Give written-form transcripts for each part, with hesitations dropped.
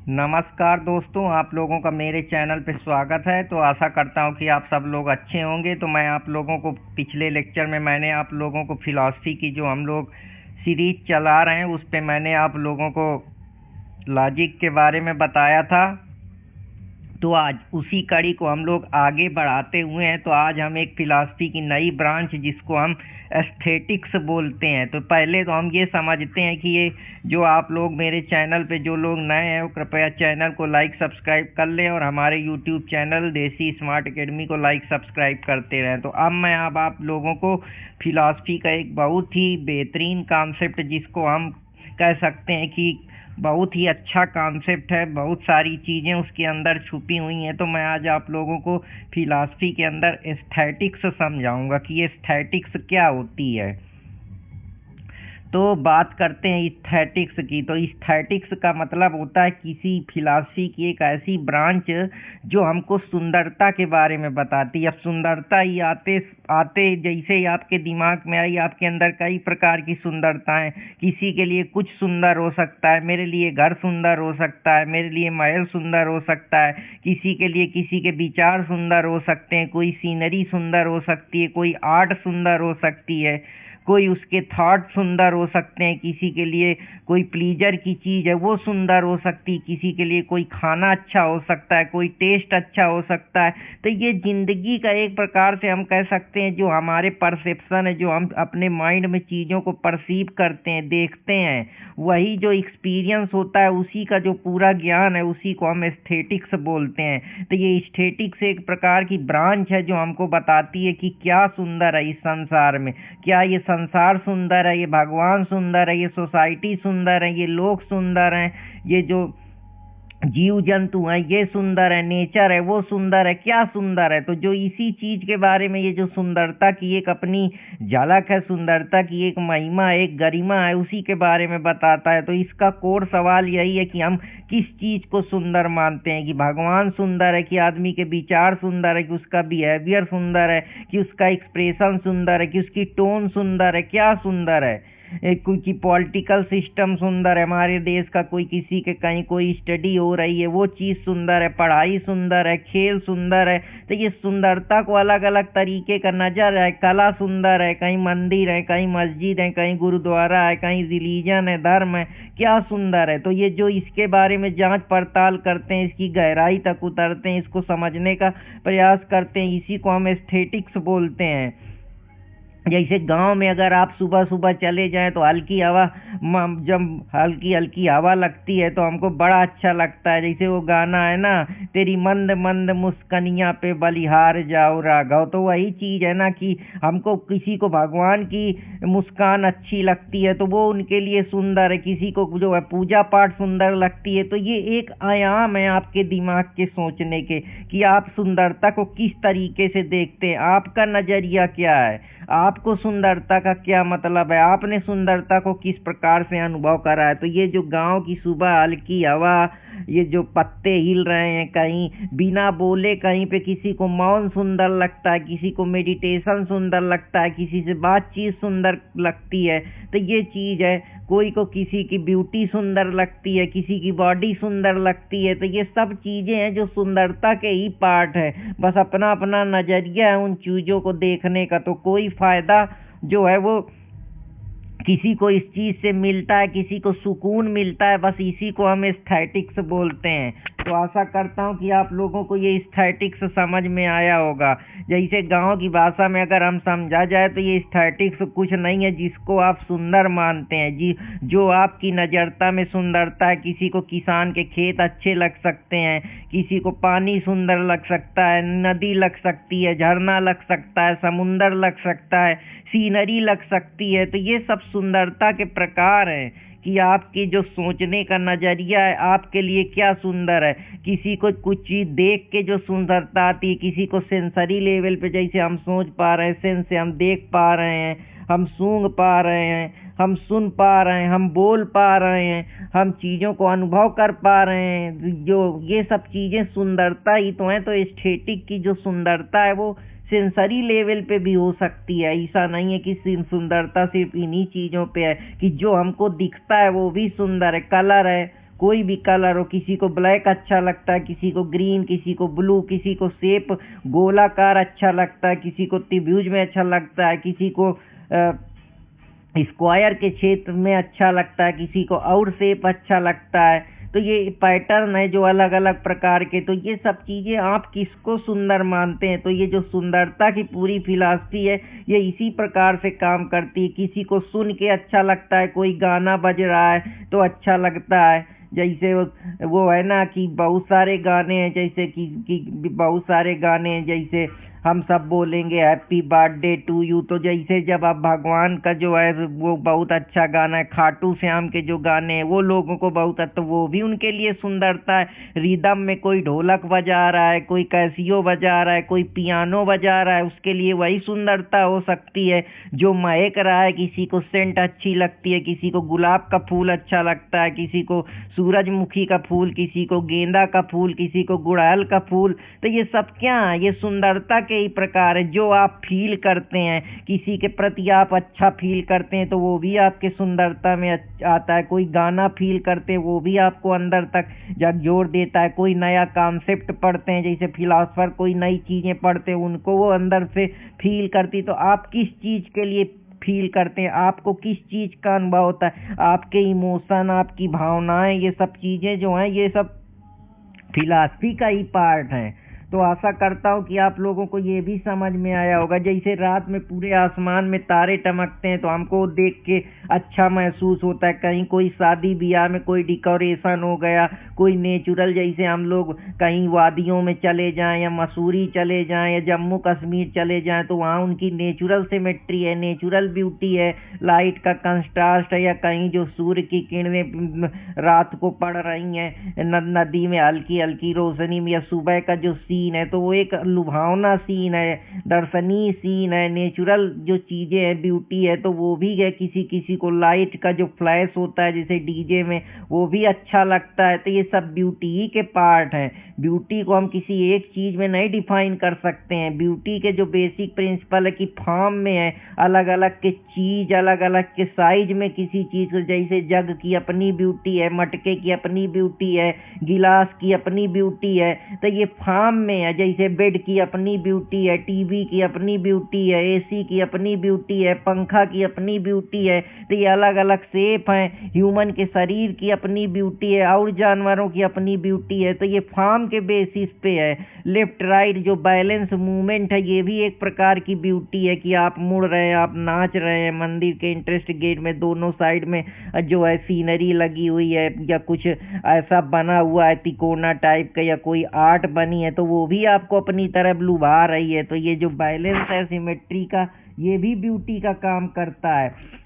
नमस्कार दोस्तों, आप लोगों का मेरे चैनल पे स्वागत है। तो आशा करता हूँ कि आप सब लोग अच्छे होंगे। तो मैं आप लोगों को पिछले लेक्चर में मैंने आप लोगों को फिलॉसफी की जो हम लोग सीरीज चला रहे हैं उस पे मैंने आप लोगों को लॉजिक के बारे में बताया था। तो आज उसी कड़ी को हम लोग आगे बढ़ाते हुए हैं। तो आज हम एक फिलॉसफी की नई ब्रांच जिसको हम एस्थेटिक्स बोलते हैं। तो पहले तो हम ये समझते हैं कि ये जो आप लोग मेरे चैनल पे जो लोग नए हैं वो कृपया चैनल को लाइक सब्सक्राइब कर लें और हमारे यूट्यूब चैनल देसी स्मार्ट एकेडमी को लाइक सब्सक्राइब करते रहें। तो अब मैं अब आप लोगों को फिलॉसफी का एक बहुत ही बेहतरीन कॉन्सेप्ट जिसको हम कह सकते हैं कि बहुत ही अच्छा कॉन्सेप्ट है, बहुत सारी चीज़ें उसके अंदर छुपी हुई हैं। तो मैं आज आप लोगों को फिलॉसफी के अंदर एस्थेटिक्स समझाऊंगा कि ये एस्थेटिक्स क्या होती है। तो बात करते हैं एस्थेटिक्स की। तो एस्थेटिक्स का मतलब होता है किसी फिलॉसफी की एक ऐसी ब्रांच जो हमको सुंदरता के बारे में बताती है। अब सुंदरता ही आते आते जैसे ही आपके दिमाग में आई, आपके अंदर कई प्रकार की सुंदरताएं, किसी के लिए कुछ सुंदर हो सकता है, मेरे लिए घर सुंदर हो सकता है, मेरे लिए महल सुंदर हो सकता है, किसी के लिए किसी के विचार सुंदर हो सकते हैं, कोई सीनरी सुंदर हो सकती है, कोई आर्ट सुंदर हो सकती है, कोई उसके थॉट सुंदर हो सकते हैं, किसी के लिए कोई प्लीजर की चीज़ है वो सुंदर हो सकती है, किसी के लिए कोई खाना अच्छा हो सकता है, कोई टेस्ट अच्छा हो सकता है। तो ये ज़िंदगी का एक प्रकार से हम कह सकते हैं जो हमारे परसेप्शन है, जो हम अपने माइंड में चीज़ों को परसीव करते हैं, देखते हैं, वही जो एक्सपीरियंस होता है उसी का जो पूरा ज्ञान है उसी को हम एस्थेटिक्स बोलते हैं। तो ये एस्थेटिक्स एक प्रकार की ब्रांच है जो हमको बताती है कि क्या सुंदर है इस संसार में, क्या ये संसार सुंदर है, ये भगवान सुंदर है, ये सोसाइटी सुंदर है, ये लोग सुंदर हैं, ये जो जीव जंतु हैं ये सुंदर है, नेचर है वो सुंदर है, क्या सुंदर है। तो जो इसी चीज के बारे में ये जो सुंदरता की एक अपनी झलक है, सुंदरता की एक महिमा, एक गरिमा है, उसी के बारे में बताता है। तो इसका कोर सवाल यही है कि हम किस चीज को सुंदर मानते हैं, कि भगवान सुंदर है, कि आदमी के विचार सुंदर है, कि उसका बिहेवियर सुंदर है, कि उसका एक्सप्रेशन सुंदर है, कि उसकी टोन सुंदर है, क्या सुंदर है, कोई पॉलिटिकल सिस्टम सुंदर है, हमारे देश का कोई किसी के कहीं कोई स्टडी हो रही है वो चीज़ सुंदर है, पढ़ाई सुंदर है, खेल सुंदर है। तो ये सुंदरता को अलग अलग तरीके का नजर है, कला सुंदर है, कहीं मंदिर है, कहीं मस्जिद है, कहीं गुरुद्वारा है, कहीं रिलीजन है, धर्म है, क्या सुंदर है। तो ये जो इसके बारे में जांच पड़ताल करते हैं, इसकी गहराई तक उतरते हैं, इसको समझने का प्रयास करते हैं, इसी को हम एस्थेटिक्स बोलते हैं। जैसे गांव में अगर आप सुबह सुबह चले जाएं तो हल्की हवा, जब हल्की हल्की हवा लगती है तो हमको बड़ा अच्छा लगता है। जैसे वो गाना है ना, तेरी मंद मंद मुस्कनिया पे बलिहार जाओ राघव। तो वही चीज है ना कि हमको किसी को भगवान की मुस्कान अच्छी लगती है तो वो उनके लिए सुंदर है, किसी को जो है पूजा पाठ सुंदर लगती है। तो ये एक आयाम है आपके दिमाग के सोचने के कि आप सुंदरता को किस तरीके से देखते हैं, आपका नजरिया क्या है, आपको सुंदरता का क्या मतलब है, आपने सुंदरता को किस प्रकार से अनुभव करा है। तो ये जो गांव की सुबह हल्की हवा, ये जो पत्ते हिल रहे हैं कहीं बिना बोले, कहीं पे किसी को मौन सुंदर लगता है, किसी को मेडिटेशन सुंदर लगता है, किसी से बातचीत सुंदर लगती है। तो ये चीज है, कोई को किसी की ब्यूटी सुंदर लगती है, किसी की बॉडी सुंदर लगती है। तो ये सब चीजें हैं जो सुंदरता के ही पार्ट है, बस अपना अपना नजरिया है उन चीजों को देखने का। तो कोई फायदा जो है वो किसी को इस चीज से मिलता है, किसी को सुकून मिलता है, बस इसी को हम एस्थेटिक्स बोलते हैं। तो आशा करता हूँ कि आप लोगों को ये एस्थेटिक्स समझ में आया होगा। जैसे गांव की भाषा में अगर हम समझा जाए तो ये एस्थेटिक्स कुछ नहीं है जिसको आप सुंदर मानते हैं, जी जो आपकी नजरता में सुंदरता है। किसी को किसान के खेत अच्छे लग सकते हैं, किसी को पानी सुंदर लग सकता है, नदी लग सकती है, झरना लग सकता है, समुंदर लग सकता है, सीनरी लग सकती है। तो ये सब सुंदरता के प्रकार हैं कि आपकी जो सोचने का नजरिया है, आपके लिए क्या सुंदर है। किसी को कुछ चीज देख के जो सुंदरता आती है, किसी को सेंसरी लेवल पे, जैसे हम सोच पा रहे हैं, सेंस से हम देख पा रहे हैं, हम सूंघ पा रहे हैं, हम सुन पा रहे हैं, हम बोल पा रहे हैं, हम चीजों को अनुभव कर पा रहे हैं। जो ये सब चीजें सुंदरता ही तो है। तो एस्थेटिक की जो सुंदरता है वो सेंसरी लेवल पे भी हो सकती है। ऐसा नहीं है कि सुंदरता सिर्फ इन्हीं चीजों पे है कि जो हमको दिखता है वो भी सुंदर है, कलर है, कोई भी कलर हो, किसी को ब्लैक अच्छा लगता है, किसी को ग्रीन, किसी को ब्लू, किसी को शेप गोलाकार अच्छा लगता है, किसी को त्रिभुज में अच्छा लगता है, किसी को स्क्वायर के क्षेत्र में अच्छा लगता है, किसी को और शेप अच्छा लगता है। तो ये पैटर्न है जो अलग अलग प्रकार के। तो ये सब चीज़ें आप किसको सुंदर मानते हैं? तो ये जो सुंदरता की पूरी फिलॉसफी है ये इसी प्रकार से काम करती है। किसी को सुन के अच्छा लगता है, कोई गाना बज रहा है तो अच्छा लगता है। जैसे वो है ना कि बहुत सारे गाने हैं, जैसे कि बहुत सारे गाने हैं, जैसे हम सब बोलेंगे हैप्पी बर्थडे टू यू। तो जैसे जब आप भगवान का जो है वो बहुत अच्छा गाना है, खाटू श्याम के जो गाने हैं वो लोगों को बहुत, तो वो भी उनके लिए सुंदरता है। रिदम में कोई ढोलक बजा रहा है, कोई कैसियो बजा रहा है, कोई पियानो बजा रहा है, उसके लिए वही सुंदरता हो सकती है। जो महक रहा है, किसी को सेंट अच्छी लगती है, किसी को गुलाब का फूल अच्छा लगता है, किसी को सूरजमुखी का फूल, किसी को गेंदा का फूल, किसी को गुड़हल का फूल। तो ये सब क्या है? ये सुंदरता के ही प्रकार है जो आप फील करते हैं। किसी के प्रति आप अच्छा फील करते हैं तो वो भी आपके सुंदरता में आता है। कोई गाना फील करते हैं वो भी आपको अंदर तक जोड़ देता है। कोई नया कॉन्सेप्ट पढ़ते हैं, जैसे फिलोसफर कोई नई चीज़ें पढ़ते हैं, उनको वो अंदर से फील करती। तो आप किस चीज़ के लिए फील करते हैं? आपको किस चीज़ का अनुभव होता है? आपके इमोशन, आपकी भावनाएं, ये सब चीज़ें जो हैं ये सब फिलॉसफी का ही पार्ट हैं। तो आशा करता हूँ कि आप लोगों को ये भी समझ में आया होगा। जैसे रात में पूरे आसमान में तारे टमकते हैं तो हमको देख के अच्छा महसूस होता है। कहीं कोई शादी ब्याह में कोई डेकोरेशन हो गया, कोई नेचुरल, जैसे हम लोग कहीं वादियों में चले जाएं या मसूरी चले जाएं या जम्मू कश्मीर चले जाएं तो वहाँ उनकी नेचुरल सिमेट्री है, नेचुरल ब्यूटी है, लाइट का कंट्रास्ट है। या कहीं जो सूर्य की किरणें रात को पड़ रही हैं नदी में हल्की हल्की रोशनी में, या सुबह का जो सीन है तो वो एक लुभावना सीन है, दर्शनीय सीन है। नेचुरल जो चीज़ें हैं, ब्यूटी है, तो वो भी है। किसी किसी को लाइट का जो फ्लैश होता है जैसे डीजे में, वो भी अच्छा लगता है। तो ये सब ब्यूटी ही के पार्ट हैं। ब्यूटी को हम किसी एक चीज़ में नहीं डिफाइन कर सकते हैं। ब्यूटी के जो बेसिक प्रिंसिपल है कि फॉर्म में है, अलग अलग के चीज़, अलग अलग के साइज में किसी चीज़ को, जैसे जग की अपनी ब्यूटी है, मटके की अपनी ब्यूटी है, गिलास की अपनी ब्यूटी है। तो ये फॉर्म में है। जैसे बेड की अपनी ब्यूटी है, टीवी की अपनी ब्यूटी है, एसी की अपनी ब्यूटी है, पंखा की अपनी ब्यूटी है। तो ये अलग अलग शेप हैं। ह्यूमन के शरीर की अपनी ब्यूटी है और जानवरों की अपनी ब्यूटी है। तो ये फॉर्म के बेसिस पे है। लेफ्ट राइट जो बैलेंस मूवमेंट है ये भी एक प्रकार की ब्यूटी है कि आप मुड़ रहे हैं, आप नाच रहे हैं। मंदिर के इंटरेस्ट गेट में दोनों साइड में जो है सीनरी लगी हुई है या कुछ ऐसा बना हुआ है तिकोना टाइप का, या कोई आर्ट बनी है तो वो भी आपको अपनी तरफ लुभा रही है। तो ये जो बैलेंस है सिमेट्री का, ये भी ब्यूटी का काम करता है।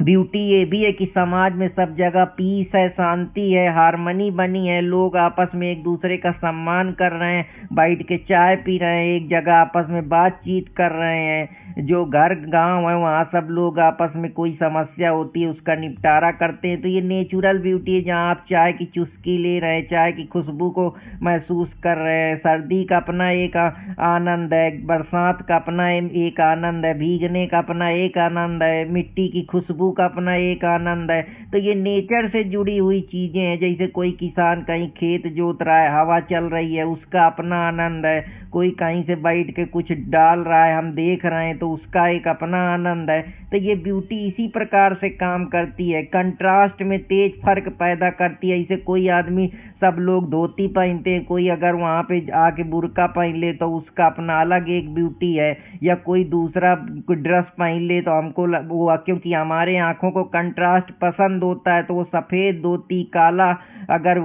ब्यूटी ये भी है कि समाज में सब जगह पीस है, शांति है, हार्मनी बनी है, लोग आपस में एक दूसरे का सम्मान कर रहे हैं, बैठ के चाय पी रहे हैं, एक जगह आपस में बातचीत कर रहे हैं। जो घर गांव है वहाँ सब लोग आपस में कोई समस्या होती है उसका निपटारा करते हैं। तो ये नेचुरल ब्यूटी है जहाँ आप चाय की चुस्की ले रहे हैं, चाय की खुशबू को महसूस कर रहे हैं। सर्दी का अपना एक आनंद है, बरसात का अपना एक आनंद है, भीगने का अपना एक आनंद है, मिट्टी की खुशबू का अपना एक आनंद है। तो ये नेचर से जुड़ी हुई चीजें हैं। जैसे कोई किसान कहीं खेत जोत रहा है, हवा चल रही है, उसका अपना आनंद है। कोई कहीं से बैठ के कुछ डाल रहा है, हम देख रहे हैं, तो उसका एक अपना आनंद है। तो ये ब्यूटी इसी प्रकार से काम करती है, कंट्रास्ट में तेज फर्क पैदा करती है। इसे कोई आदमी, सब लोग धोती पहनते हैं, कोई अगर वहाँ पे आके बुर्का पहन ले तो उसका अपना अलग एक ब्यूटी है, या कोई दूसरा ड्रेस पहन ले तो हमको वो, क्योंकि हमारे आंखों को कंट्रास्ट पसंद होता है तो वो सफ़ेद धोती, काला अगर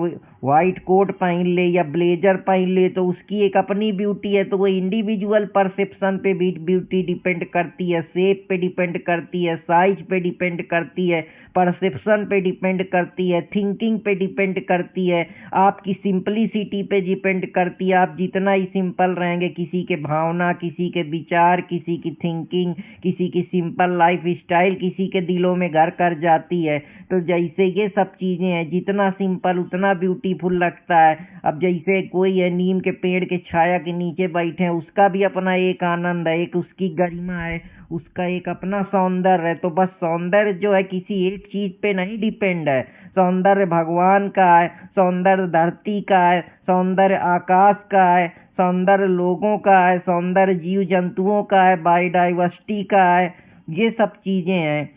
व्हाइट कोट पहन ले या ब्लेजर पहन ले तो उसकी एक अपनी ब्यूटी है। तो वो इंडिविजुअल परसेप्शन पे भी ब्यूटी डिपेंड करती है, शेप पे डिपेंड करती है, साइज पे डिपेंड करती है, परसेप्शन पे डिपेंड करती है, थिंकिंग पे डिपेंड करती है, आपकी सिंपलिसिटी पे डिपेंड करती है। आप जितना ही सिंपल रहेंगे, किसी के भावना, किसी के विचार, किसी की थिंकिंग, किसी की सिंपल लाइफ स्टाइल किसी के दिलों में घर कर जाती है। तो जैसे ये सब चीज़ें हैं, जितना सिंपल नेचुरल उतना ब्यूटीफुल लगता है। अब जैसे कोई है नीम के पेड़ के छाया के नीचे बैठे हैं, उसका भी अपना एक आनंद है, एक उसकी गरिमा है, उसका एक अपना सौंदर्य है। तो बस सौंदर्य जो है किसी एक चीज पे नहीं डिपेंड है, सौंदर्य भगवान का है, सौंदर्य धरती का है, सौंदर्य आकाश का है, सौंदर्य लोगों का है, सौंदर्य जीव जंतुओं का है, बायोडाइवर्सिटी का है, ये सब चीजें हैं।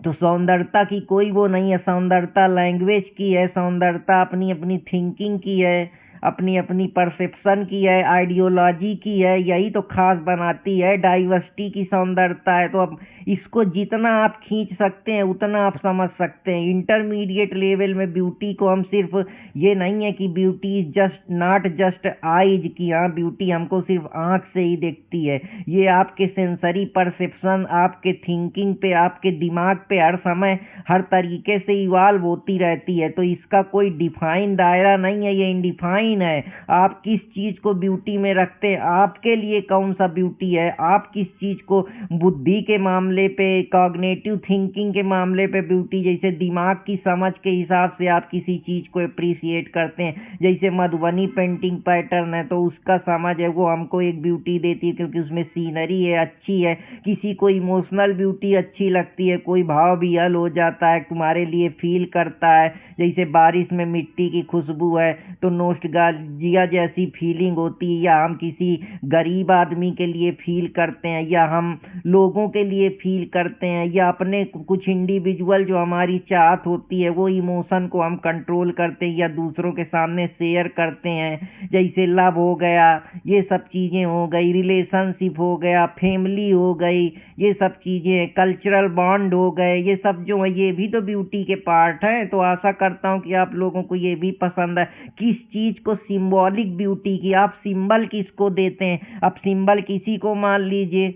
तो सौंदर्यता की कोई वो नहीं है, सौंदर्यता लैंग्वेज की है, सौंदर्यता अपनी अपनी थिंकिंग की है, अपनी अपनी परसेप्शन की है, आइडियोलॉजी की है, यही तो खास बनाती है, डाइवर्सिटी की सौंदर्यता है। तो अब इसको जितना आप खींच सकते हैं उतना आप समझ सकते हैं। इंटरमीडिएट लेवल में ब्यूटी को हम सिर्फ ये नहीं है कि beauty is just not just eyes की, हाँ ब्यूटी हमको सिर्फ आँख से ही दिखती है, ये आपके सेंसरी परसेप्शन, आपके थिंकिंग पे, आपके दिमाग पे हर समय हर तरीके से इवाल्व होती रहती है। तो इसका कोई डिफाइन दायरा नहीं है, ये इनडिफाइन है। आप किस चीज को ब्यूटी में रखते हैं, आपके लिए कौन सा ब्यूटी है, आप किस चीज को बुद्धि के मामले पे, कॉग्निटिव थिंकिंग के मामले पे ब्यूटी, जैसे दिमाग की समझ के हिसाब से आप किसी चीज को अप्रिसिएट करते हैं। जैसे मधुबनी पेंटिंग पैटर्न है तो उसका समझ है, वो हमको एक ब्यूटी देती है क्योंकि उसमें सीनरी है, अच्छी है। किसी को इमोशनल ब्यूटी अच्छी लगती है, कोई भाव भी हल हो जाता है, तुम्हारे लिए फील करता है। जैसे बारिश में मिट्टी की खुशबू है तो नोस्टैल्जिया जैसी फीलिंग होती है, या हम किसी गरीब आदमी के लिए फील करते हैं, या हम लोगों के लिए फील करते हैं, या अपने कुछ इंडिविजुअल जो हमारी चाहत होती है वो इमोशन को हम कंट्रोल करते हैं या दूसरों के सामने शेयर करते हैं। जैसे लव हो गया, ये सब चीज़ें हो गई, रिलेशनशिप हो गया, फैमिली हो गई, ये सब चीज़ें, कल्चरल बॉन्ड हो गए, ये सब जो है ये भी तो ब्यूटी के पार्ट हैं। तो आशा करता हूँ कि आप लोगों को ये भी पसंद है। किस चीज़ को सिंबॉलिक ब्यूटी की, आप सिंबल किसको देते हैं। अब सिंबल किसी को मान लीजिए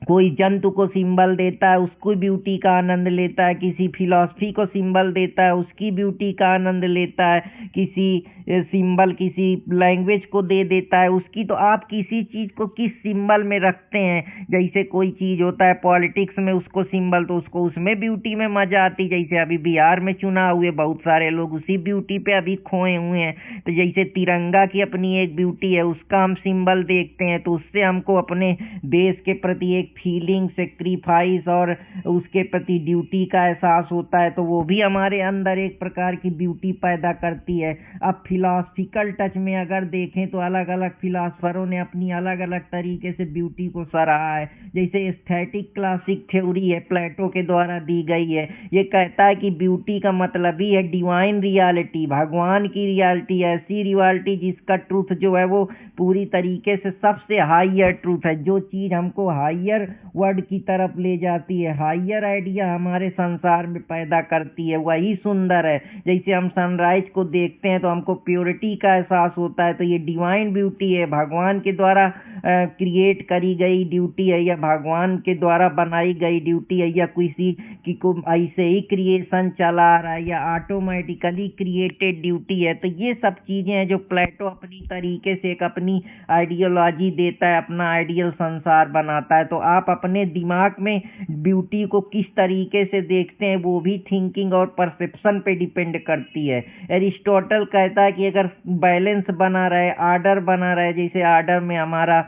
कोई जंतु को सिंबल देता है, उसको ब्यूटी का आनंद लेता है, किसी फिलॉसफी को सिंबल देता है, उसकी ब्यूटी का आनंद लेता है, किसी सिंबल किसी लैंग्वेज को दे देता है उसकी। तो आप किसी चीज़ को किस सिंबल में रखते हैं। जैसे कोई चीज़ होता है पॉलिटिक्स में उसको सिंबल, तो उसको उसमें ब्यूटी में मजा आती। जैसे अभी बिहार में चुनाव हुए, बहुत सारे लोग उसी ब्यूटी पे अभी खोए हुए हैं। तो जैसे तिरंगा की अपनी एक ब्यूटी है, उसका हम सिंबल देखते हैं तो उससे हमको अपने देश के प्रति एक फीलिंग, सेक्रीफाइस और उसके प्रति ड्यूटी का एहसास होता है। तो वो भी हमारे अंदर एक प्रकार की ब्यूटी पैदा करती है। अब फिलॉसफिकल टच में अगर देखें तो अलग अलग फिलॉसफरों ने अपनी अलग अलग तरीके से ब्यूटी को सराहा है। जैसे एस्थेटिक क्लासिक थ्योरी है, प्लेटो के द्वारा दी गई है। ये कहता है कि ब्यूटी का मतलब ही है डिवाइन रियलिटी, भगवान की रियलिटी, ऐसी रियलिटी जिसका ट्रूथ जो है वो पूरी तरीके से सबसे हाईयर ट्रूथ है, जो चीज़ हमको हाईयर वर्ड की तरफ ले जाती है, हाईयर आइडिया हमारे संसार में पैदा करती है, वही सुंदर है। जैसे हम सनराइज को देखते हैं तो हमको प्योरिटी का एहसास होता है, तो ये डिवाइन ब्यूटी है, भगवान के द्वारा क्रिएट करी गई ड्यूटी है, या भगवान के द्वारा बनाई गई ड्यूटी है, या किसी की को ऐसे ही क्रिएशन चला रहा है, या ऑटोमेटिकली क्रिएटेड ड्यूटी है। तो ये सब चीज़ें हैं जो प्लेटो अपनी तरीके से एक अपनी आइडियोलॉजी देता है, अपना आइडियल संसार बनाता है। तो आप अपने दिमाग में ब्यूटी को किस तरीके से देखते हैं वो भी थिंकिंग और परसेप्शन पे डिपेंड करती है। एरिस्टोटल कहता है कि अगर बैलेंस बना रहे, आर्डर बना रहे, जैसे आर्डर में हमारा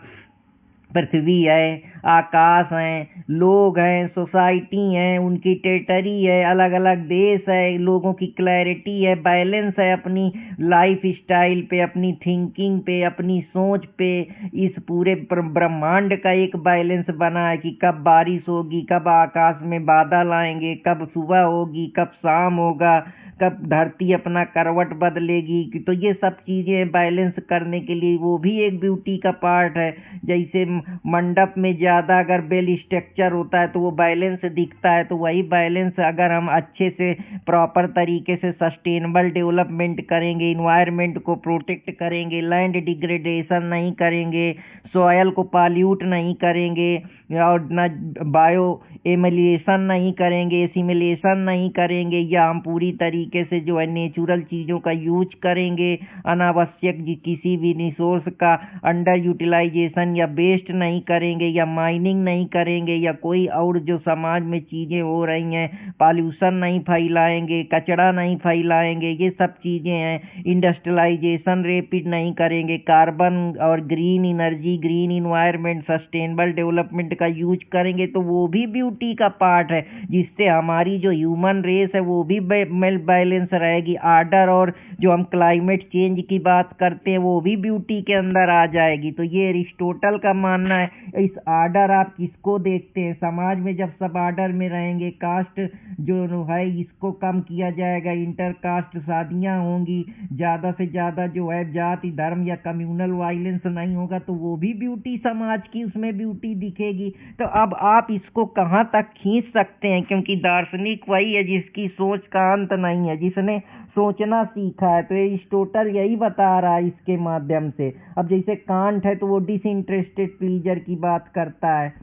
पृथ्वी है, आकाश हैं, लोग हैं, सोसाइटी हैं, उनकी टेरिटरी है, अलग अलग देश है, लोगों की क्लैरिटी है, बैलेंस है अपनी लाइफ स्टाइल पे, अपनी थिंकिंग पे, अपनी सोच पे, इस पूरे ब्रह्मांड का एक बैलेंस बना है कि कब बारिश होगी, कब आकाश में बादल आएंगे, कब सुबह होगी, कब शाम होगा, कब धरती अपना करवट बदलेगी। तो ये सब चीज़ें बैलेंस करने के लिए वो भी एक ब्यूटी का पार्ट है। जैसे मंडप में ज़्यादा अगर बेल स्ट्रक्चर होता है तो वो बैलेंस दिखता है, तो वही बैलेंस अगर हम अच्छे से प्रॉपर तरीके से सस्टेनेबल डेवलपमेंट करेंगे, इन्वायरमेंट को प्रोटेक्ट करेंगे, लैंड डिग्रेडेशन नहीं करेंगे, सॉयल को पॉल्यूट नहीं करेंगे, और न बायो एमिलेशन नहीं करेंगे, एसिमिलेशन नहीं करेंगे, या हम पूरी तरीके तरीके से जो है नेचुरल चीज़ों का यूज करेंगे, अनावश्यक किसी भी रिसोर्स का अंडर यूटिलाइजेशन या वेस्ट नहीं करेंगे या माइनिंग नहीं करेंगे या कोई और जो समाज में चीज़ें हो रही हैं, पॉल्यूशन नहीं फैलाएंगे, कचरा नहीं फैलाएंगे, ये सब चीज़ें हैं। इंडस्ट्रियलाइजेशन रेपिड नहीं करेंगे, कार्बन और green energy, green environment, sustainable development का यूज करेंगे, तो वो भी ब्यूटी का पार्ट है, जिससे हमारी जो ह्यूमन रेस है वो भी बैलेंस रहेगी। आर्डर और जो हम क्लाइमेट चेंज की बात करते हैं वो भी ब्यूटी के अंदर आ जाएगी। तो ये अरिस्टोटल का मानना है। इस आर्डर आप किसको देखते हैं? समाज में जब सब आर्डर में रहेंगे, कास्ट जो है इसको कम किया जाएगा, इंटर कास्ट शादियाँ होंगी, ज़्यादा से ज़्यादा जो है जाति धर्म या कम्युनल वायलेंस नहीं होगा, तो वो भी ब्यूटी समाज की उसमें ब्यूटी दिखेगी। तो अब आप इसको कहाँ तक खींच सकते हैं, क्योंकि दार्शनिक वही है जिसकी सोच का अंत नहीं है, जिसने सोचना सीखा है। तो एरिस्टोटल यही बता रहा है इसके माध्यम से। अब जैसे कांट है तो वो डिसइंटरेस्टेड प्लीजर की बात करता है,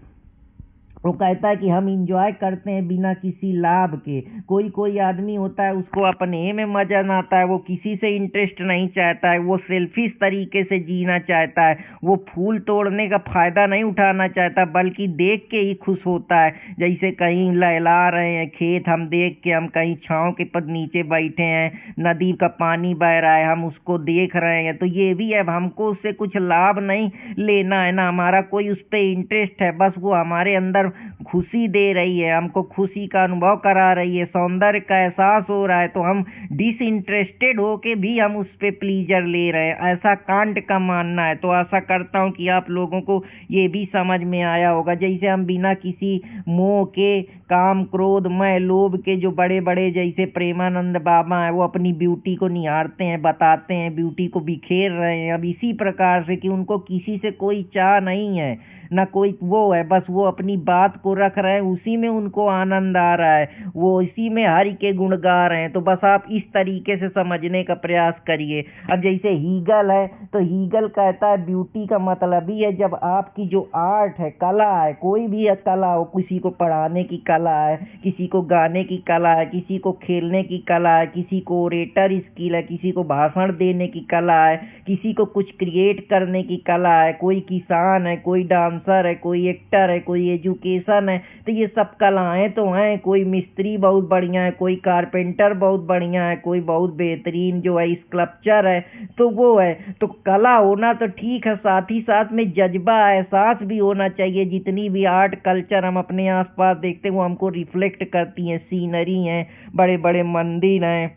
वो कहता है कि हम इंजॉय करते हैं बिना किसी लाभ के। कोई कोई आदमी होता है उसको अपने में मजा ना आता है, वो किसी से इंटरेस्ट नहीं चाहता है, वो सेल्फिश तरीके से जीना चाहता है, वो फूल तोड़ने का फायदा नहीं उठाना चाहता बल्कि देख के ही खुश होता है। जैसे कहीं लहला रहे हैं खेत, हम देख के, हम कहीं छांव के पद नीचे बैठे हैं, नदी का पानी बह रहा है, हम उसको देख रहे हैं, तो ये भी है, हमको उससे कुछ लाभ नहीं लेना है ना, हमारा कोई उस पर इंटरेस्ट है, बस वो हमारे अंदर खुशी दे रही है, हमको खुशी का अनुभव करा रही है, सौंदर्य का एहसास हो रहा है, तो हम डिसइंटरेस्टेड होके भी हम उस पे प्लीजर ले रहे हैं, ऐसा कांट का मानना है। तो आशा करता हूँ कि आप लोगों को ये भी समझ में आया होगा। जैसे हम बिना किसी मोह के, काम क्रोध मय लोभ के, जो बड़े बड़े जैसे प्रेमानंद बाबा हैं वो अपनी ब्यूटी को निहारते हैं, बताते हैं, ब्यूटी को बिखेर रहे हैं। अब इसी प्रकार से कि उनको किसी से कोई चाह नहीं है, ना कोई वो है, बस वो अपनी बात को रख रहे हैं, उसी में उनको आनंद आ रहा है, वो इसी में हरि के गुण गा रहे हैं। तो बस आप इस तरीके से समझने का प्रयास करिए। अब जैसे हीगल है तो हीगल कहता है ब्यूटी का मतलब ही है जब आपकी जो आर्ट है, कला है, कोई भी कला हो, किसी को पढ़ाने की कला है, किसी को गाने की कला है, किसी को खेलने की कला है, किसी को ओरेटर स्किल है, किसी को भाषण देने की कला है, किसी को कुछ क्रिएट करने की कला है, कोई किसान है, कोई डांसर है, कोई एक्टर है, कोई एजुकेशन है, तो ये सब कलाएं तो हैं। कोई मिस्त्री बहुत बढ़िया है, कोई कारपेंटर बहुत बढ़िया है, कोई बहुत बेहतरीन जो है स्कल्पचर है, तो वो है। तो कला होना तो ठीक है, साथ ही साथ में जज्बा एहसास भी होना चाहिए। जितनी भी आर्ट कल्चर हम अपने आसपास देखते हैं वो हमको रिफ्लेक्ट करती हैं, सीनरी हैं, बड़े बड़े मंदिर हैं,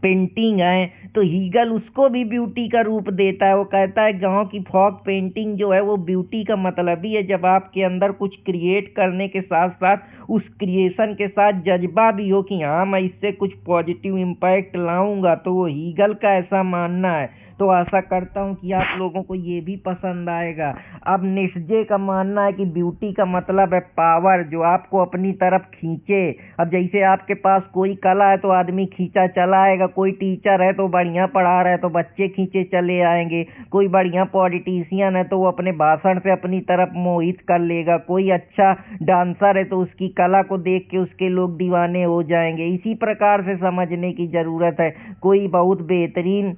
पेंटिंग है, तो हीगल उसको भी ब्यूटी का रूप देता है। वो कहता है गांव की फॉग पेंटिंग जो है वो ब्यूटी का मतलब ही है जब आपके अंदर कुछ क्रिएट करने के साथ साथ उस क्रिएशन के साथ जज्बा भी हो कि हाँ मैं इससे कुछ पॉजिटिव इम्पैक्ट लाऊंगा, तो वो हीगल का ऐसा मानना है। तो आशा करता हूँ कि आप लोगों को ये भी पसंद आएगा। अब निश्चय का मानना है कि ब्यूटी का मतलब है पावर, जो आपको अपनी तरफ खींचे। अब जैसे आपके पास कोई कला है तो आदमी खींचा चला आएगा, कोई टीचर है तो बढ़िया पढ़ा रहा है तो बच्चे खींचे चले आएंगे, कोई बढ़िया पॉलिटिशियन है तो वो अपने भाषण से अपनी तरफ मोहित कर लेगा, कोई अच्छा डांसर है तो उसकी कला को देख के उसके लोग दीवाने हो जाएंगे। इसी प्रकार से समझने की ज़रूरत है। कोई बहुत बेहतरीन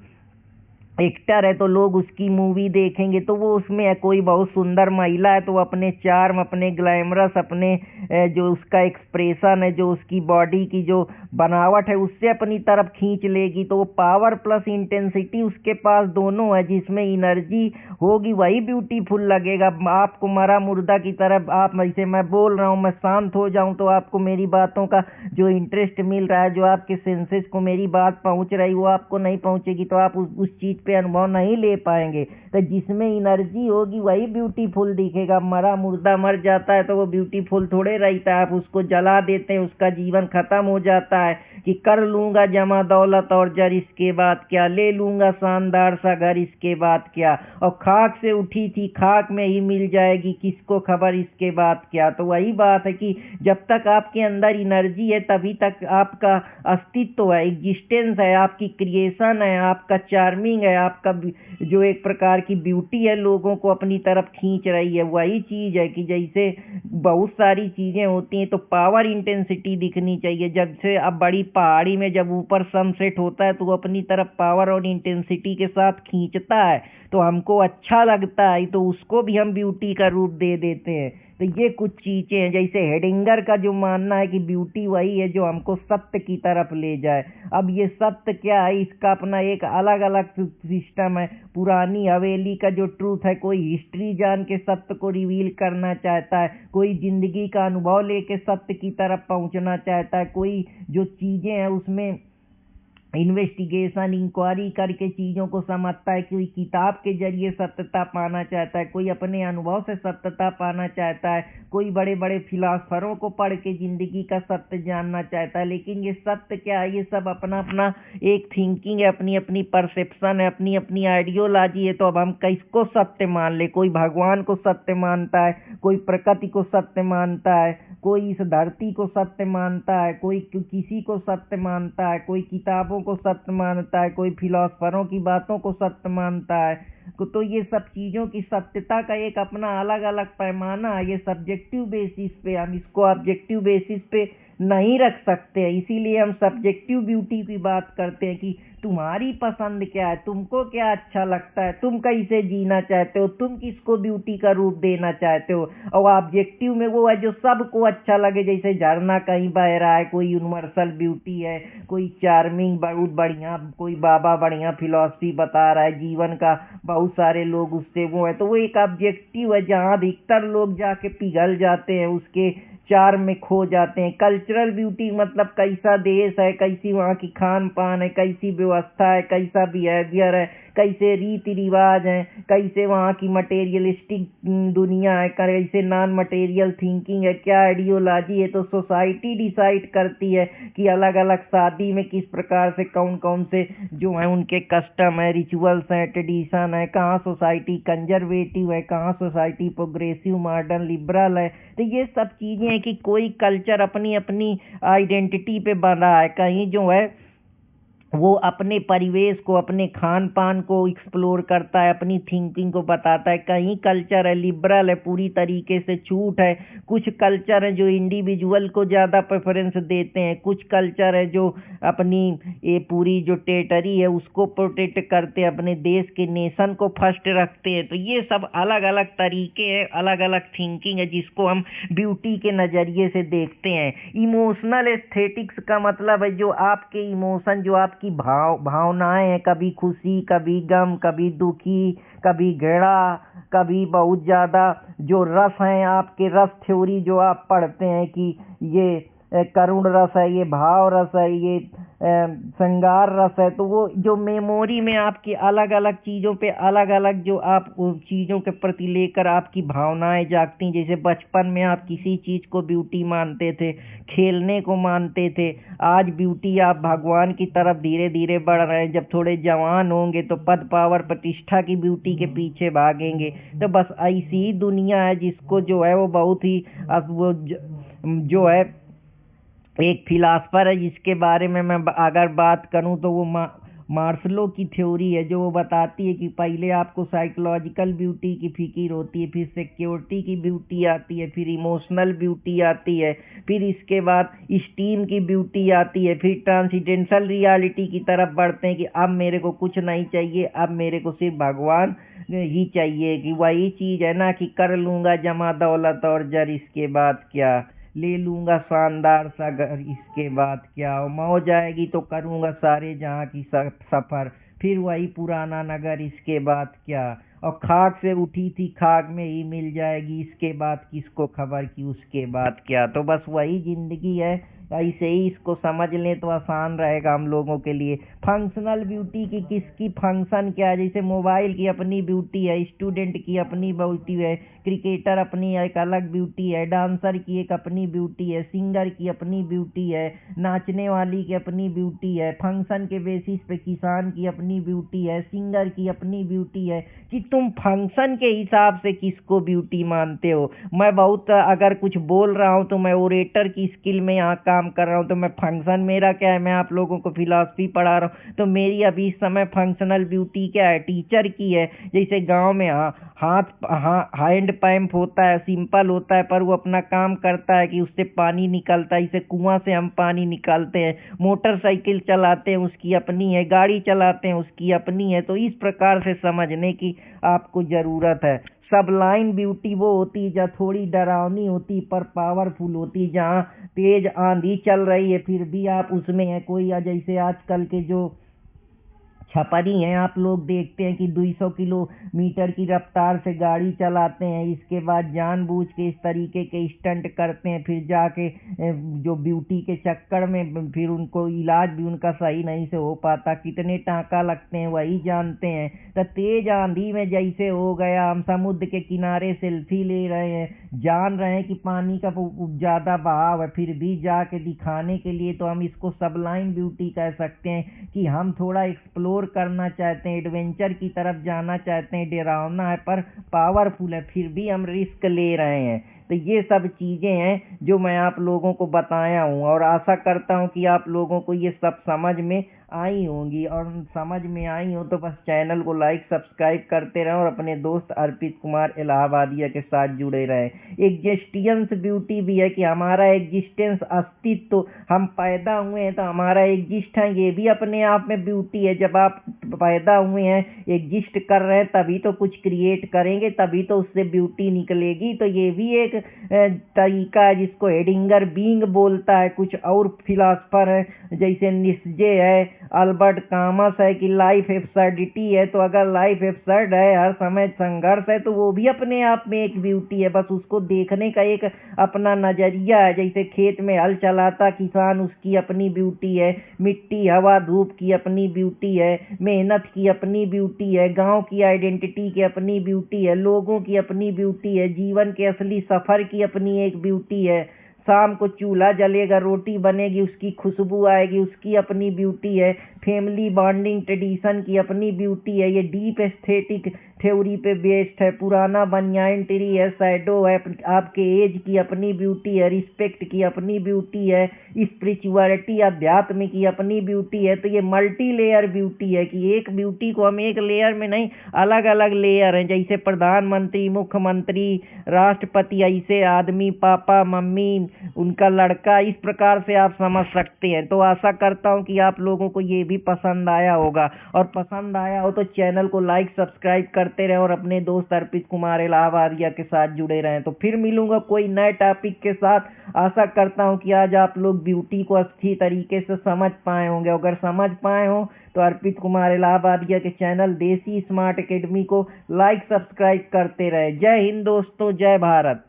एक्टर है तो लोग उसकी मूवी देखेंगे तो वो उसमें है, कोई बहुत सुंदर महिला है तो अपने चार्म, अपने ग्लैमरस, अपने जो उसका एक्सप्रेशन है, जो उसकी बॉडी की जो बनावट है उससे अपनी तरफ खींच लेगी। तो वो पावर प्लस इंटेंसिटी उसके पास दोनों है, जिसमें एनर्जी होगी वही ब्यूटीफुल लगेगा। आपको मरा मुर्दा की तरफ, आप जैसे मैं बोल रहा हूँ, मैं शांत हो जाऊँ तो आपको मेरी बातों का जो इंटरेस्ट मिल रहा है, जो आपके सेंसेस को मेरी बात पहुँच रही वो आपको नहीं पहुँचेगी, तो आप उस चीज़ पे अनुभव नहीं ले पाएंगे। तो जिसमें एनर्जी होगी वही ब्यूटीफुल दिखेगा। मरा मुर्दा मर जाता है तो वो ब्यूटीफुल थोड़े रहता है, आप उसको जला देते हैं, उसका जीवन खत्म हो जाता है कि कर लूंगा जमा दौलत और जर, इसके बाद क्या, ले लूंगा शानदार सा घर, इसके बाद क्या, और खाक से उठी थी खाक में ही मिल जाएगी, किसको खबर इसके बाद क्या। तो वही बात है कि जब तक आपके अंदर एनर्जी है तभी तक आपका अस्तित्व है, एग्जिस्टेंस है, आपकी क्रिएशन है, आपका चार्मिंग है, आपका जो एक प्रकार की ब्यूटी है लोगों को अपनी तरफ खींच रही है। वही चीज़ है कि जैसे बहुत सारी चीज़ें होती हैं तो पावर इंटेंसिटी दिखनी चाहिए। जब से अब बड़ी पहाड़ी में जब ऊपर सनसेट होता है तो वो अपनी तरफ पावर और इंटेंसिटी के साथ खींचता है, तो हमको अच्छा लगता है, तो उसको भी हम ब्यूटी का रूप दे देते हैं। तो ये कुछ चीजें हैं, जैसे हेडिंगर का जो मानना है कि ब्यूटी वही है जो हमको सत्य की तरफ ले जाए। अब ये सत्य क्या है, इसका अपना एक अलग अलग सिस्टम है। पुरानी हवेली का जो ट्रूथ है, कोई हिस्ट्री जान के सत्य को रिवील करना चाहता है, कोई जिंदगी का अनुभव लेके सत्य की तरफ पहुंचना चाहता है, कोई जो चीजें हैं उसमें इन्वेस्टिगेशन इंक्वायरी करके चीज़ों को समझता है, कोई किताब के जरिए सत्यता पाना चाहता है, कोई अपने अनुभव से सत्यता पाना चाहता है, कोई बड़े बड़े फिलासफरों को पढ़ के जिंदगी का सत्य जानना चाहता है। लेकिन ये सत्य क्या है, ये सब अपना अपना एक थिंकिंग है, अपनी अपनी परसेप्शन है, अपनी अपनी आइडियोलॉजी है। तो अब हम किसको सत्य मान ले? कोई भगवान को सत्य मानता है, कोई प्रकृति को सत्य मानता है, कोई इस धरती को सत्य मानता है, कोई किसी को सत्य मानता है, कोई किताबों को सत्य मानता है, कोई फिलोसफरों की बातों को सत्य मानता है। तो ये सब चीज़ों की सत्यता का एक अपना अलग अलग पैमाना है। ये सब्जेक्टिव बेसिस पे, हम इसको ऑब्जेक्टिव बेसिस पे नहीं रख सकते हैं। इसीलिए हम सब्जेक्टिव ब्यूटी की बात करते हैं कि तुम्हारी पसंद क्या है, तुमको क्या अच्छा लगता है, तुम कैसे जीना चाहते हो, तुम किसको ब्यूटी का रूप देना चाहते हो। और ऑब्जेक्टिव में वो है जो सबको अच्छा लगे, जैसे झरना कहीं बह रहा है, कोई यूनिवर्सल ब्यूटी है, कोई चार्मिंग बहुत बढ़िया, कोई बाबा बढ़िया फिलॉसफी बता रहा है जीवन का, बहुत सारे लोग उससे वो है। तो वो एक ऑब्जेक्टिव है जहाँ अधिकतर लोग जाके पिघल जाते हैं, उसके चार में खो जाते हैं। कल्चरल ब्यूटी मतलब कैसा देश है, कैसी वहाँ की खान पान है, कैसी व्यवस्था है, कैसा बिहेवियर है, कैसे रीति रिवाज हैं, कैसे वहाँ की मटेरियलिस्टिक दुनिया है, कैसे नॉन मटेरियल थिंकिंग है, क्या आइडियोलॉजी है। तो सोसाइटी डिसाइड करती है कि अलग अलग शादी में किस प्रकार से कौन कौन से जो है उनके कस्टम है, रिचुअल्स हैं, ट्रेडिशन है, कहाँ सोसाइटी कंजर्वेटिव है, कहाँ सोसाइटी प्रोग्रेसिव मॉडर्न लिबरल है। तो ये सब चीज़ें हैं कि कोई कल्चर अपनी अपनी आइडेंटिटी पे बना है। कहीं जो है वो अपने परिवेश को, अपने खान पान को एक्सप्लोर करता है, अपनी थिंकिंग को बताता है। कहीं कल्चर है लिबरल है, पूरी तरीके से छूट है। कुछ कल्चर है जो इंडिविजुअल को ज़्यादा प्रेफरेंस देते हैं, कुछ कल्चर है जो अपनी ये पूरी जो टेरिटरी है उसको प्रोटेक्ट करते हैं, अपने देश के नेशन को फर्स्ट रखते हैं। तो ये सब अलग अलग तरीके हैं, अलग अलग थिंकिंग है जिसको हम ब्यूटी के नज़रिए से देखते हैं। इमोशनल एस्थेटिक्स का मतलब है जो आपके इमोशन, जो आप की भावनाएं हैं, कभी खुशी, कभी गम, कभी दुखी, कभी घृणा, कभी बहुत ज़्यादा जो रस हैं आपके, रस थ्योरी जो आप पढ़ते हैं कि ये करुण रस है, ये भाव रस है, ये श्रृंगार रस है। तो वो जो मेमोरी में आपकी अलग अलग चीज़ों पे अलग अलग जो आप चीज़ों के प्रति लेकर आपकी भावनाएं जागती हैं। जैसे बचपन में आप किसी चीज़ को ब्यूटी मानते थे, खेलने को मानते थे, आज ब्यूटी आप भगवान की तरफ धीरे धीरे बढ़ रहे हैं। जब थोड़े जवान होंगे तो पद पावर प्रतिष्ठा की ब्यूटी के पीछे भागेंगे। तो बस ऐसी ही दुनिया है जिसको जो है वो बहुत ही वो जो है एक फिलासफर है जिसके बारे में मैं अगर बात करूं तो वो मार्शलो की थ्योरी है, जो वो बताती है कि पहले आपको साइकोलॉजिकल ब्यूटी की फिक्र होती है, फिर सिक्योरिटी की ब्यूटी आती है, फिर इमोशनल ब्यूटी आती है, फिर इसके बाद स्टीम की ब्यूटी आती है, फिर ट्रांसेंडेंटल रियलिटी की तरफ बढ़ते हैं कि अब मेरे को कुछ नहीं चाहिए, अब मेरे को सिर्फ भगवान ही चाहिए। कि वही चीज़ है ना कि कर लूँगा जमा दौलत और जर, इसके बाद क्या, ले लूँगा शानदार सा घर, इसके बाद क्या, मौज आएगी तो करूँगा सारे जहाँ की सफ़र, फिर वही पुराना नगर, इसके बाद क्या, और खाक से उठी थी खाक में ही मिल जाएगी, इसके बाद किसको खबर कि उसके बाद क्या। तो बस वही ज़िंदगी है। ऐसे ही इसको समझ लें तो आसान रहेगा हम लोगों के लिए। फंक्शनल ब्यूटी की किसकी फंक्शन क्या है, जैसे मोबाइल की अपनी ब्यूटी है, स्टूडेंट की अपनी ब्यूटी है, क्रिकेटर अपनी एक अलग ब्यूटी है, डांसर की एक अपनी ब्यूटी है, सिंगर की अपनी ब्यूटी है, नाचने वाली की अपनी ब्यूटी है, फंक्शन के बेसिस पे किसान की अपनी ब्यूटी है, सिंगर की अपनी ब्यूटी है। कि तुम फंक्शन के हिसाब से किसको ब्यूटी मानते हो। मैं बहुत अगर कुछ बोल रहा हूँ तो मैं ओरेटर की स्किल में यहाँ काम काम कर रहा हूँ, तो मैं फंक्शन मेरा क्या है, मैं आप लोगों को फिलॉसफी पढ़ा रहा हूँ, तो मेरी अभी इस समय फंक्शनल ब्यूटी क्या है, टीचर की है। जैसे गांव में हैंड पंप होता है, सिंपल होता है, पर वो अपना काम करता है कि उससे पानी निकलता है, इसे कुआं से हम पानी निकालते हैं। मोटरसाइकिल चलाते हैं, उसकी अपनी है। गाड़ी चलाते हैं, उसकी अपनी है। तो इस प्रकार से समझने की आपको जरूरत है। सबलाइन ब्यूटी वो होती है जहाँ थोड़ी डरावनी होती पर पावरफुल होती, जहाँ तेज आंधी चल रही है फिर भी आप उसमें है कोई, या जैसे आजकल के जो छपरी हैं, आप लोग देखते हैं कि 200 किलोमीटर की रफ्तार से गाड़ी चलाते हैं, इसके बाद जानबूझ के इस तरीके के स्टंट करते हैं, फिर जाके जो ब्यूटी के चक्कर में फिर उनको इलाज भी उनका सही नहीं से हो पाता, कितने टाँका लगते हैं वही जानते हैं। तो तेज आंधी में जैसे हो गया, हम समुद्र के किनारे सेल्फी ले रहे हैं, जान रहे हैं कि पानी का ज़्यादा बहाव है, फिर भी जाके दिखाने के लिए, तो हम इसको सबलाइन ब्यूटी कह सकते हैं कि हम थोड़ा एक्सप्लोर करना चाहते हैं, एडवेंचर की तरफ जाना चाहते हैं, डरावना है पर पावरफुल है, फिर भी हम रिस्क ले रहे हैं। तो ये सब चीज़ें हैं जो मैं आप लोगों को बताया हूँ, और आशा करता हूँ कि आप लोगों को ये सब समझ में आई होंगी, और समझ में आई हो तो बस चैनल को लाइक सब्सक्राइब करते रहें और अपने दोस्त अर्पित कुमार इलाहाबादिया के साथ जुड़े रहें। एग्जिस्टेंस ब्यूटी भी है कि हमारा एग्जिस्टेंस, अस्तित्व, हम पैदा हुए हैं तो हमारा एग्जिस्ट है, ये भी अपने आप में ब्यूटी है। जब आप पैदा हुए हैं, एग्जिस्ट कर रहे हैं, तभी तो कुछ क्रिएट करेंगे, तभी तो उससे ब्यूटी निकलेगी। तो ये भी एक तरीका है जिसको हेडिंगर बीइंग बोलता है। कुछ और फिलासफर है जैसे निस्जे है, अल्बर्ट कामस है कि लाइफ एब्सर्डिटी है। तो अगर लाइफ एब्सर्ड है, हर समय संघर्ष है, तो वो भी अपने आप में एक ब्यूटी है, बस उसको देखने का एक अपना नजरिया है। जैसे खेत में हल चलाता किसान, उसकी अपनी ब्यूटी है। मिट्टी, हवा, धूप की अपनी ब्यूटी है। मेहनत की अपनी ब्यूटी है। गांव की आइडेंटिटी की अपनी ब्यूटी है। लोगों की अपनी ब्यूटी है। जीवन के असली सफर की अपनी एक ब्यूटी है। शाम को चूल्हा जलेगा, रोटी बनेगी, उसकी खुशबू आएगी, उसकी अपनी ब्यूटी है। फैमिली बॉन्डिंग ट्रेडिशन की अपनी ब्यूटी है। ये डीप एस्थेटिक थ्योरी पे बेस्ड है। पुराना बनियाइन ट्री है, शैडो है, आपके एज की अपनी ब्यूटी है। रिस्पेक्ट की अपनी ब्यूटी है। स्पिरिचुअलिटी, अध्यात्म की अपनी ब्यूटी है। तो ये मल्टी लेयर ब्यूटी है कि एक ब्यूटी को हम एक लेयर में नहीं, अलग अलग लेयर हैं। जैसे प्रधानमंत्री, मुख्यमंत्री, राष्ट्रपति, ऐसे आदमी, पापा, मम्मी, उनका लड़का, इस प्रकार से आप समझ सकते हैं। तो आशा करता हूँ कि आप लोगों को ये भी पसंद आया होगा, और पसंद आया हो तो चैनल को लाइक सब्सक्राइब करते रहें और अपने दोस्त अर्पित कुमार इलाहाबादिया के साथ जुड़े रहें। तो फिर मिलूंगा कोई नए टॉपिक के साथ। आशा करता हूँ कि आज आप लोग ब्यूटी को अच्छी तरीके से समझ पाए होंगे। अगर समझ पाए हो तो अर्पित कुमार इलाहाबादिया के चैनल देसी स्मार्ट एकेडमी को लाइक सब्सक्राइब करते रहे। जय हिंद दोस्तों, जय भारत।